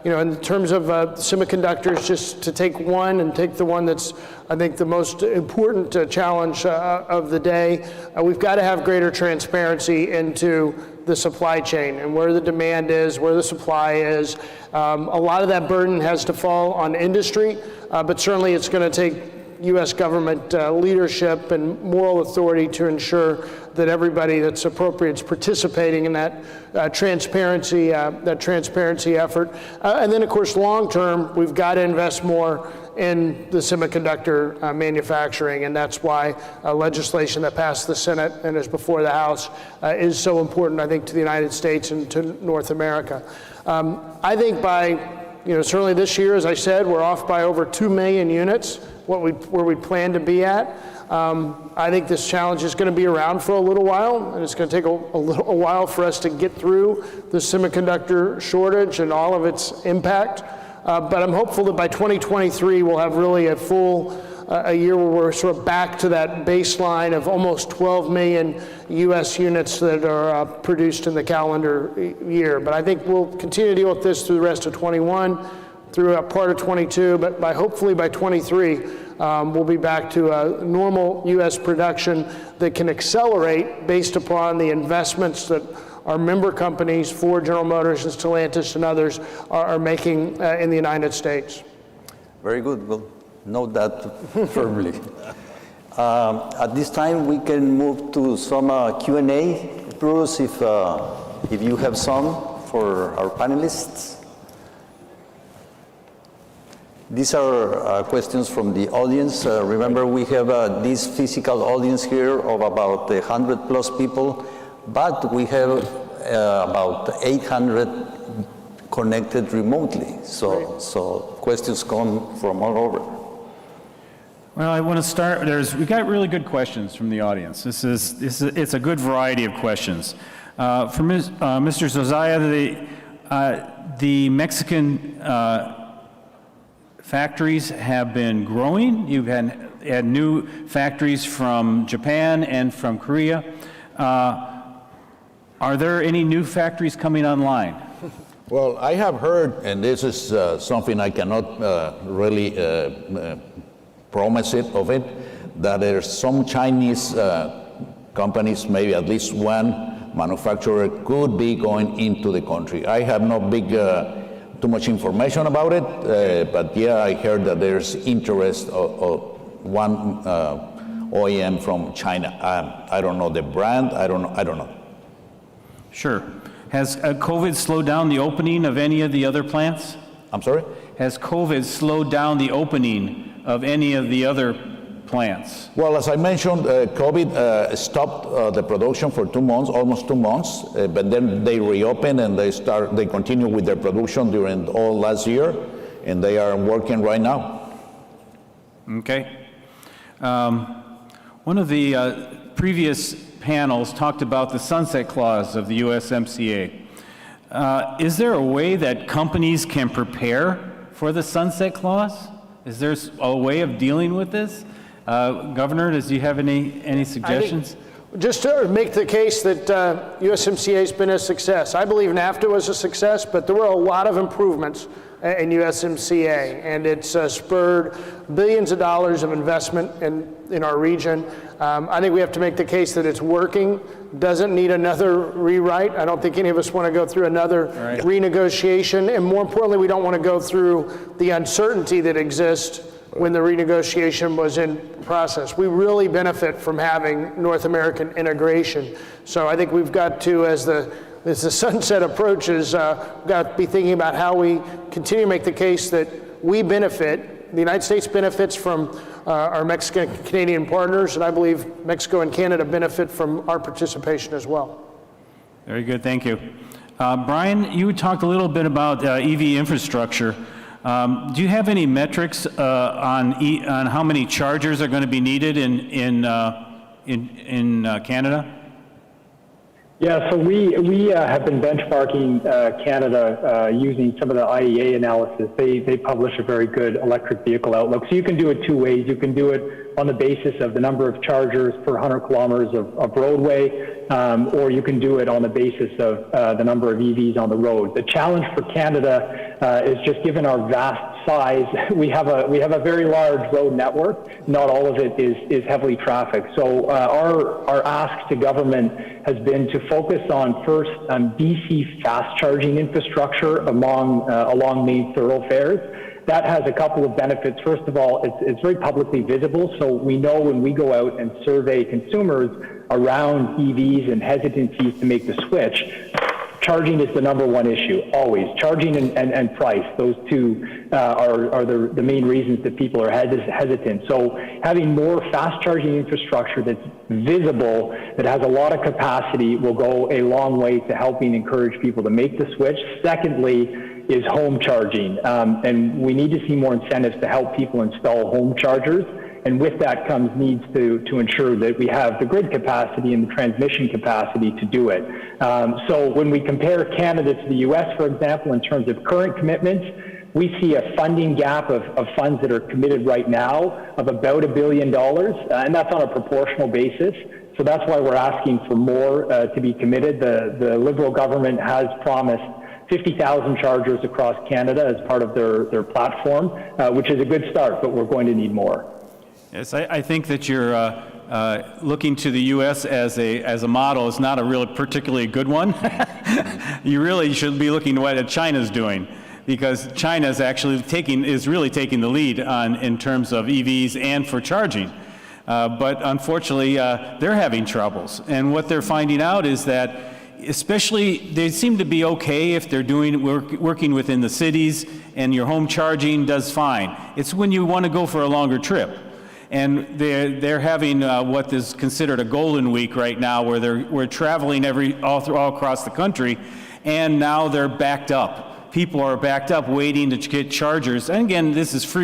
in terms of semiconductors, just to take one and take the one that's, I think, the most important challenge of the day. We've got to have greater transparency into the supply chain and where the demand is, where the supply is. A lot of that burden has to fall on industry, but certainly it's going to take U.S. government leadership and moral authority to ensure that everybody that's appropriate is participating in that transparency effort. And then, of course, long term, we've got to invest more in the semiconductor manufacturing, and that's why legislation that passed the Senate and is before the House is so important, I think, to the United States and to North America. I think by, certainly this year, as I said, we're off by over 2 million units, where we plan to be at. I think this challenge is going to be around for a little while, and it's going to take a while for us to get through the semiconductor shortage and all of its impact. But I'm hopeful that by 2023, we'll have really a year where we're sort of back to that baseline of almost 12 million U.S. units that are produced in the calendar year. But I think we'll continue to deal with this through the rest of 21, through part of 22, but hopefully by 23, we'll be back to normal U.S. production that can accelerate based upon the investments that our member companies, Ford, General Motors, and Stellantis, and others are making in the United States. Very good. We'll note that firmly. At this time, we can move to some Q&A. Bruce, if you have some for our panelists. These are questions from the audience. Remember, we have this physical audience here of about 100 plus people, but we have about 800 connected remotely. So questions come from all over. Well, I want to start. We got really good questions from the audience. It's a good variety of questions. For Mr. Zozaya, the Mexican factories have been growing. You've had new factories from Japan and from Korea. Are there any new factories coming online? Well, I have heard, and this is something I cannot really promise of it, that there's some Chinese companies, maybe at least one manufacturer, could be going into the country. I have no too much information about it, but yeah, I heard that there's interest of one OEM from China. I don't know the brand. I don't know. Sure. Has COVID slowed down the opening of any of the other plants? I'm sorry? Has COVID slowed down the opening of any of the other plants? Well, as I mentioned, COVID stopped the production for 2 months, almost 2 months, but then they reopened and they continue with their production during all last year, and they are working right now. Okay. One of the previous panels talked about the sunset clause of the USMCA. Is there a way that companies can prepare for the sunset clause? Is there a way of dealing with this? Governor, do you have any suggestions? Just to make the case that USMCA has been a success. I believe NAFTA was a success, but there were a lot of improvements in USMCA, and it's spurred billions of dollars of investment in our region. I think we have to make the case that it's working, doesn't need another rewrite. I don't think any of us want to go through another renegotiation, and more importantly, we don't want to go through the uncertainty that exists when the renegotiation was in process. We really benefit from having North American integration. So I think we've got to, as the sunset approaches, we've got to be thinking about how we continue to make the case that we benefit, the United States benefits from our Mexican and Canadian partners, and I believe Mexico and Canada benefit from our participation as well. Very good, thank you. Brian, you talked a little bit about EV infrastructure. Do you have any metrics on how many chargers are going to be needed in Canada? Yeah, so we have been benchmarking Canada using some of the IEA analysis. They publish a very good electric vehicle outlook. So you can do it two ways. You can do it on the basis of the number of chargers per 100 kilometers of roadway, or you can do it on the basis of the number of EVs on the road. The challenge for Canada is just given our vast size, we have a very large road network. Not all of it is heavily trafficked. So our ask to government has been to focus on first DC fast charging infrastructure along main thoroughfares. That has a couple of benefits. First of all, it's very publicly visible, so we know when we go out and survey consumers around EVs and hesitancies to make the switch, charging is the number one issue, always. Charging and price, those two are the main reasons that people are hesitant. So having more fast charging infrastructure that's visible, that has a lot of capacity, will go a long way to helping encourage people to make the switch. Secondly, is home charging, and we need to see more incentives to help people install home chargers, and with that comes needs to ensure that we have the grid capacity and the transmission capacity to do it. So when we compare Canada to the US, for example, in terms of current commitments, we see a funding gap of funds that are committed right now of about $1 billion, and that's on a proportional basis. So that's why we're asking for more to be committed. The Liberal government has promised 50,000 chargers across Canada as part of their platform, which is a good start, but we're going to need more. Yes, I think that you're looking to the U.S. as a model is not a really particularly good one. You really should be looking at what China's doing, because China is actually really taking the lead in terms of EVs and for charging. But unfortunately, they're having troubles. And what they're finding out is that, especially, they seem to be okay if they're working within the cities and your home charging does fine. It's when you want to go for a longer trip. And they're having what is considered a golden week right now, where we're traveling all across the country, and now they're backed up. People are backed up waiting to get chargers. And again, this is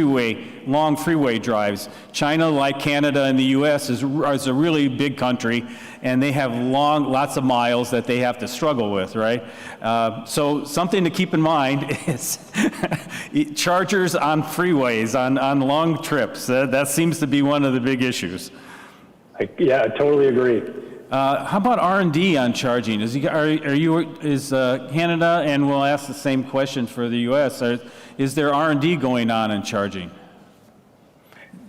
long freeway drives. China, like Canada and the US, is a really big country, and they have lots of miles that they have to struggle with, right? So something to keep in mind is chargers on freeways, on long trips. That seems to be one of the big issues. Yeah, I totally agree. How about R&D on charging? Is Canada, and we'll ask the same question for the U.S., is there R&D going on in charging?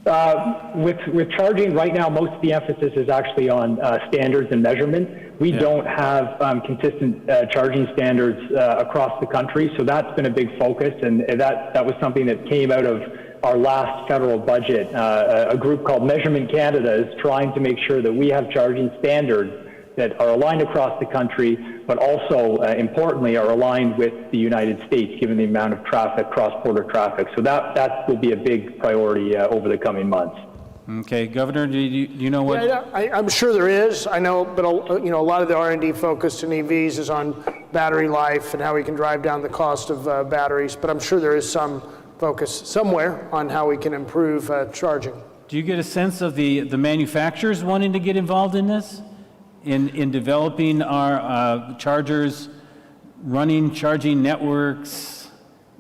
With charging right now, most of the emphasis is actually on standards and measurement. We don't have consistent charging standards across the country, so that's been a big focus, and that was something that came out of our last federal budget. A group called Measurement Canada is trying to make sure that we have charging standards that are aligned across the country, but also, importantly, are aligned with the United States, given the amount of traffic, cross-border traffic. So that will be a big priority over the coming months. Okay, Governor, do you know what? Yeah, I'm sure there is. I know, but a lot of the R&D focused in EVs is on battery life and how we can drive down the cost of batteries. But I'm sure there is some focus somewhere on how we can improve charging. Do you get a sense of the manufacturers wanting to get involved in this, in developing our chargers, running charging networks?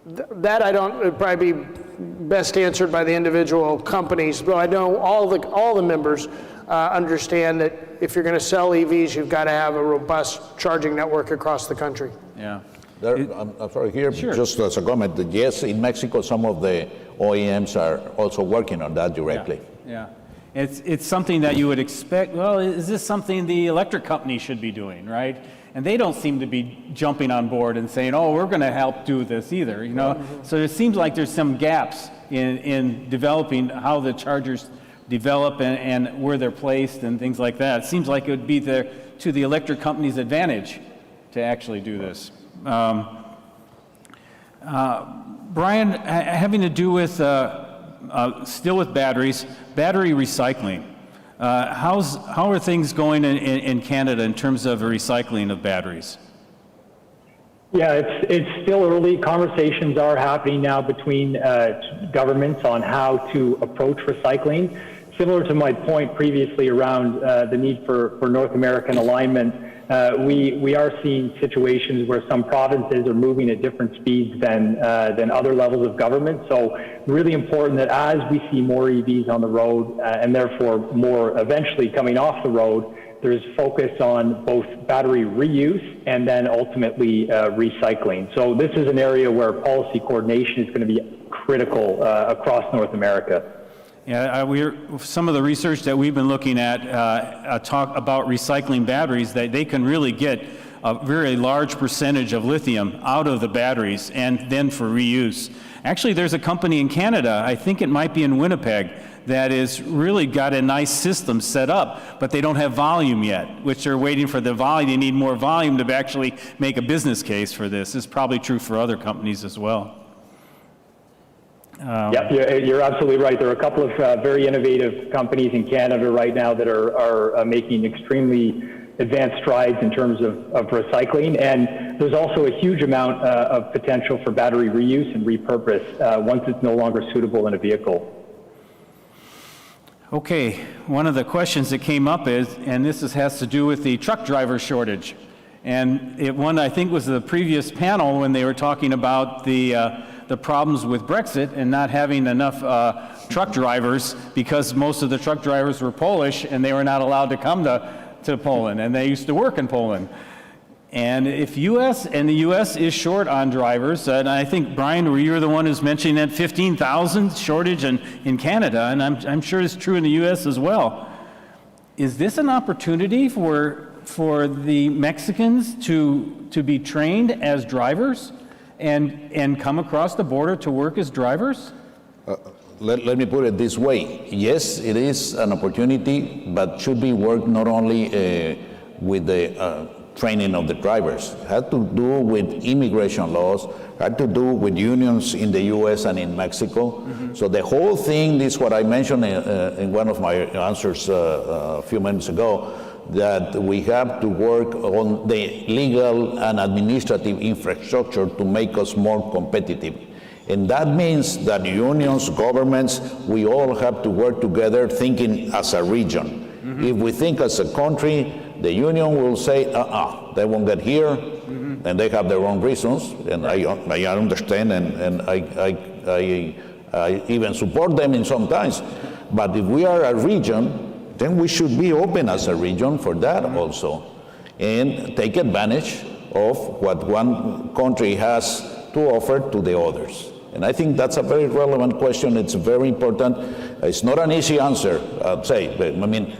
That I don't, it'd probably be best answered by the individual companies, but I know all the members understand that if you're going to sell EVs, you've got to have a robust charging network across the country. Yeah. I'm sorry, here, Sure. just as a comment, that yes, in Mexico, some of the OEMs are also working on that directly. Yeah. It's something that you would expect, well, is this something the electric company should be doing, right? And they don't seem to be jumping on board and saying, oh, we're going to help do this either, you know? Mm-hmm. So it seems like there's some gaps in developing how the chargers develop and where they're placed and things like that. It seems like it would be to the electric company's advantage to actually do this. Brian, having to do with, still with batteries, battery recycling. How are things going in Canada in terms of recycling of batteries? Yeah, it's still early. Conversations are happening now between governments on how to approach recycling. Similar to my point previously around the need for North American alignment, we are seeing situations where some provinces are moving at different speeds than other levels of government. So really important that as we see more EVs on the road and therefore more eventually coming off the road, there's focus on both battery reuse and then ultimately recycling. So this is an area where policy coordination is going to be critical across North America. Yeah, some of the research that we've been looking at talk about recycling batteries, that they can really get a very large percentage of lithium out of the batteries and then for reuse. Actually, there's a company in Canada, I think it might be in Winnipeg, that has really got a nice system set up, but they don't have volume yet, which they're waiting for the volume. They need more volume to actually make a business case for this. It's probably true for other companies as well. Yeah, you're absolutely right. There are a couple of very innovative companies in Canada right now that are making extremely advanced strides in terms of recycling. And there's also a huge amount of potential for battery reuse and repurpose once it's no longer suitable in a vehicle. Okay, one of the questions that came up is, and this has to do with the truck driver shortage. And one, I think, was the previous panel when they were talking about the problems with Brexit and not having enough truck drivers because most of the truck drivers were Polish and they were not allowed to come to Poland, and they used to work in Poland. And if the U.S. is short on drivers, and I think, Brian, you were the one who's mentioning that 15,000 shortage in Canada, and I'm sure it's true in the U.S. as well. Is this an opportunity for the Mexicans to be trained as drivers and come across the border to work as drivers? Let me put it this way. Yes, it is an opportunity, but should be worked not only with the training of the drivers. It had to do with immigration laws, had to do with unions in the U.S. and in Mexico. Mm-hmm. So the whole thing is what I mentioned in one of my answers a few minutes ago, that we have to work on the legal and administrative infrastructure to make us more competitive. And that means that unions, governments, we all have to work together thinking as a region. Mm-hmm. If we think as a country, the union will say, they won't get here, mm-hmm. and they have their own reasons, and I understand, and I even support them in some times. But if we are a region, then we should be open as a region for that mm-hmm. also, and take advantage of what one country has to offer to the others. And I think that's a very relevant question. It's very important. It's not an easy answer, I'd say. But, I mean,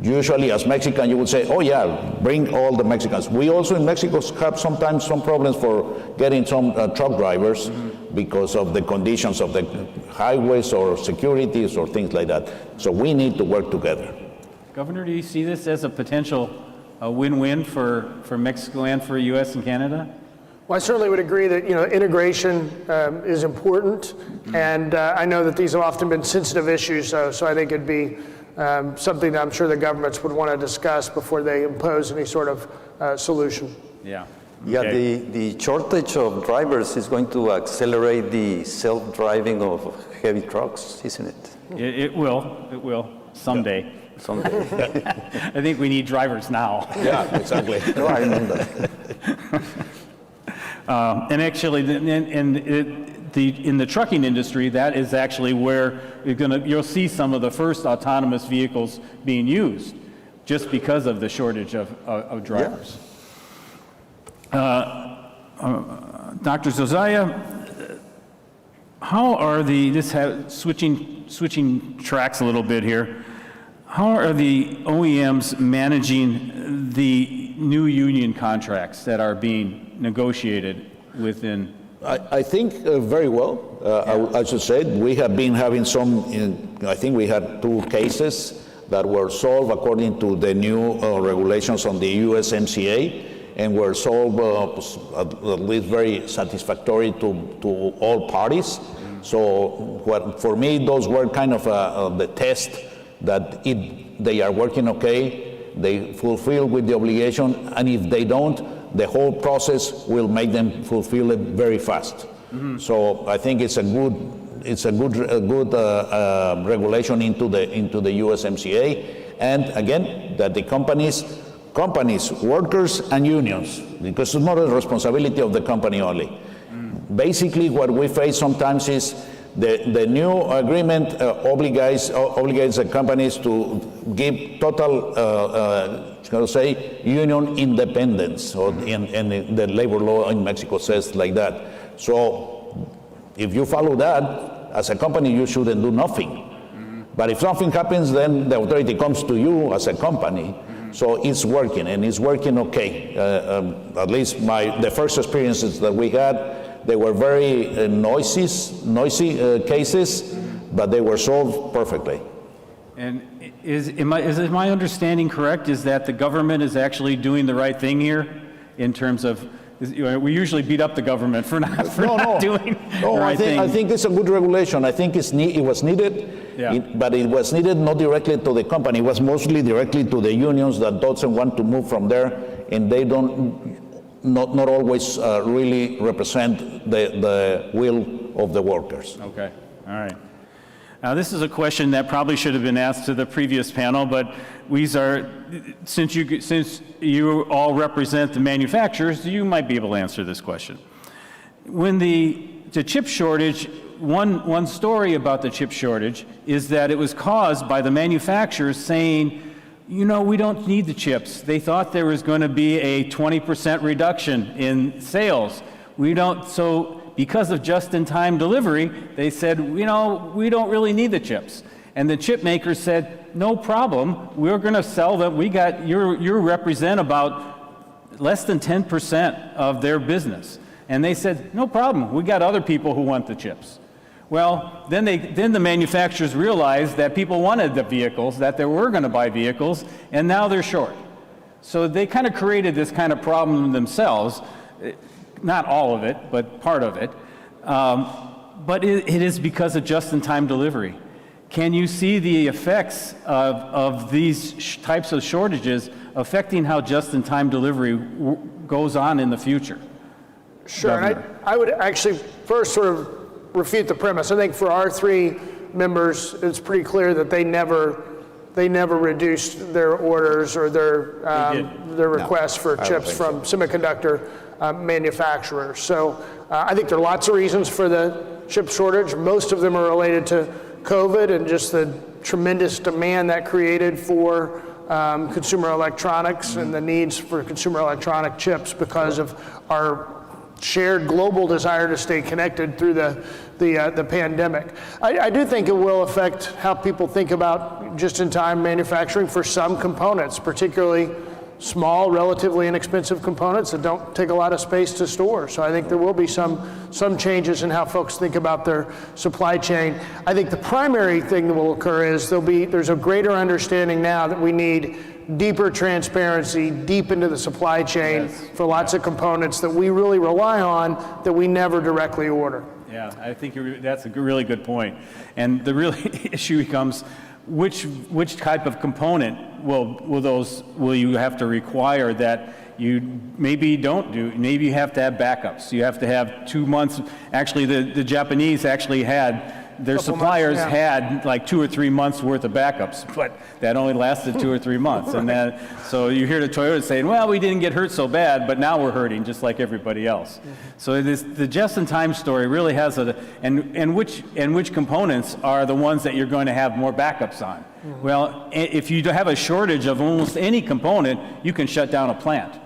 usually as Mexican, you would say, oh yeah, bring all the Mexicans. We also in Mexico have sometimes some problems for getting some truck drivers mm-hmm. because of the conditions of the highways or securities or things like that. So we need to work together. Governor, do you see this as a potential win-win for Mexico and for U.S. and Canada? Well, I certainly would agree that integration is important, and I know that these have often been sensitive issues, so I think it'd be something that I'm sure the governments would want to discuss before they impose any sort of solution. Yeah. Yeah, Okay. the shortage of drivers is going to accelerate the self-driving of heavy trucks, isn't it? It will, someday. Yeah. Someday. I think we need drivers now. Yeah, exactly. No, I know that. And actually, in the trucking industry, that is actually where you'll see some of the first autonomous vehicles being used, just because of the shortage of drivers. Yeah. Dr. Zozaya, how are switching tracks a little bit here? How are the OEMs managing the new union contracts that are being negotiated within? I think very well. I should say we have been having I think we had 2 cases that were solved according to the new regulations on the USMCA, and were solved at least very satisfactory to all parties. So for me, those were kind of the test that they are working okay, they fulfill with the obligation, and if they don't, the whole process will make them fulfill it very fast. Mm-hmm. So I think it's a good regulation into the USMCA, and again that the companies, workers, and unions, because it's not a responsibility of the company only. Mm. Basically, what we face sometimes is the new agreement obligates the companies to give total, union independence, and the labor law in Mexico says like that. So if you follow that, as a company, you shouldn't do nothing. Mm-hmm. But if something happens, then the authority comes to you as a company. Mm-hmm. So it's working, and it's working okay. At least the first experiences that we had, they were very noisy cases, but they were solved perfectly. And is my understanding correct, is that the government is actually doing the right thing here in terms of, we usually beat up the government for not doing the right thing. I think it's a good regulation. I think it was needed, yeah. But it was needed not directly to the company. It was mostly directly to the unions that doesn't want to move from there, and they don't not always really represent the will of the workers. Okay, all right. Now this is a question that probably should have been asked to the previous panel, but since you all represent the manufacturers, you might be able to answer this question. When the chip shortage, one story about the chip shortage is that it was caused by the manufacturers saying, you know, we don't need the chips. They thought there was going to be a 20% reduction in sales. So because of just-in-time delivery, they said, you know, we don't really need the chips. And the chip makers said, no problem, we're going to sell them. You represent about less than 10% of their business. And they said, no problem, we got other people who want the chips. Well, then the manufacturers realized that people wanted the vehicles, that they were going to buy vehicles, and now they're short. So they kind of created this kind of problem themselves, not all of it, but part of it. But it is because of just-in-time delivery. Can you see the effects of these types of shortages affecting how just-in-time delivery goes on in the future? Sure, and I would actually first sort of refute the premise. I think for our three members, it's pretty clear that they never reduced their orders or their requests for chips from semiconductor manufacturers. So I think there are lots of reasons for the chip shortage. Most of them are related to COVID and just the tremendous demand that created for consumer electronics and the needs for consumer electronic chips because of our shared global desire to stay connected through the pandemic. I do think it will affect how people think about just-in-time manufacturing for some components, particularly small, relatively inexpensive components that don't take a lot of space to store. So I think there will be some changes in how folks think about their supply chain. I think the primary thing that will occur is there's a greater understanding now that we need deeper transparency deep into the supply chain for lots of components that we really rely on that we never directly order. Yeah, I think that's a really good point. And the real issue becomes which type of component will you have to require that you maybe don't do? Maybe you have to have backups. You have to have 2 months. Actually, the Japanese actually had, their suppliers had like 2 or 3 months worth of backups, but that only lasted 2 or 3 months. And then, so you hear the Toyota saying, well, we didn't get hurt so bad, but now we're hurting just like everybody else. So the just-in-time story really has and which components are the ones that you're going to have more backups on? Well, if you have a shortage of almost any component, you can shut down a plant.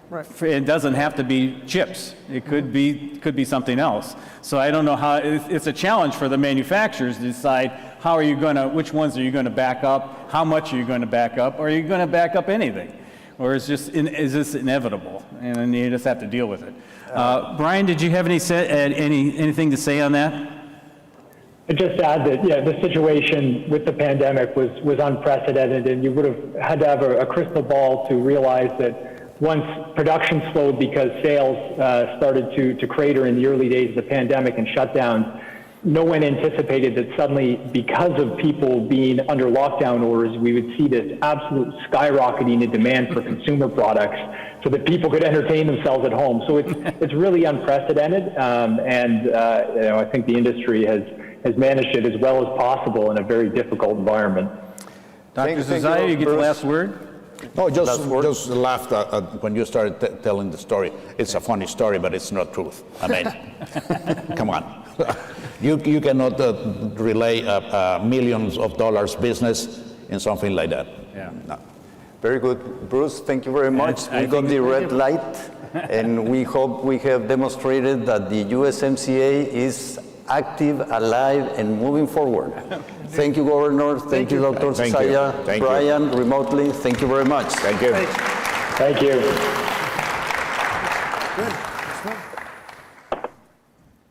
Right. It doesn't have to be chips. It could be something else. So I don't know how. It's a challenge for the manufacturers to decide which ones are you going to back up, how much are you going to back up, or are you going to back up anything, or is this inevitable, and then you just have to deal with it. Brian, did you have anything to say on that? I'd just add that the situation with the pandemic was unprecedented, and you would have had to have a crystal ball to realize that once production slowed because sales started to crater in the early days of the pandemic and shutdowns, no one anticipated that suddenly, because of people being under lockdown orders, we would see this absolute skyrocketing in demand for consumer products so that people could entertain themselves at home. So it's really unprecedented, and I think the industry has managed it as well as possible in a very difficult environment. Dr. Zozaya, you get the last word? No, just laughed when you started telling the story. It's a funny story, but it's not truth. I mean, come on. You cannot relay millions of dollars business in something like that. Yeah. No. Very good. Bruce, thank you very much. We got the red light, and we hope we have demonstrated that the USMCA is active, alive, and moving forward. Thank you, Governor. Thank you, Dr. Zozaya. Brian, remotely, thank you very much. Thank you. Thank you. Good.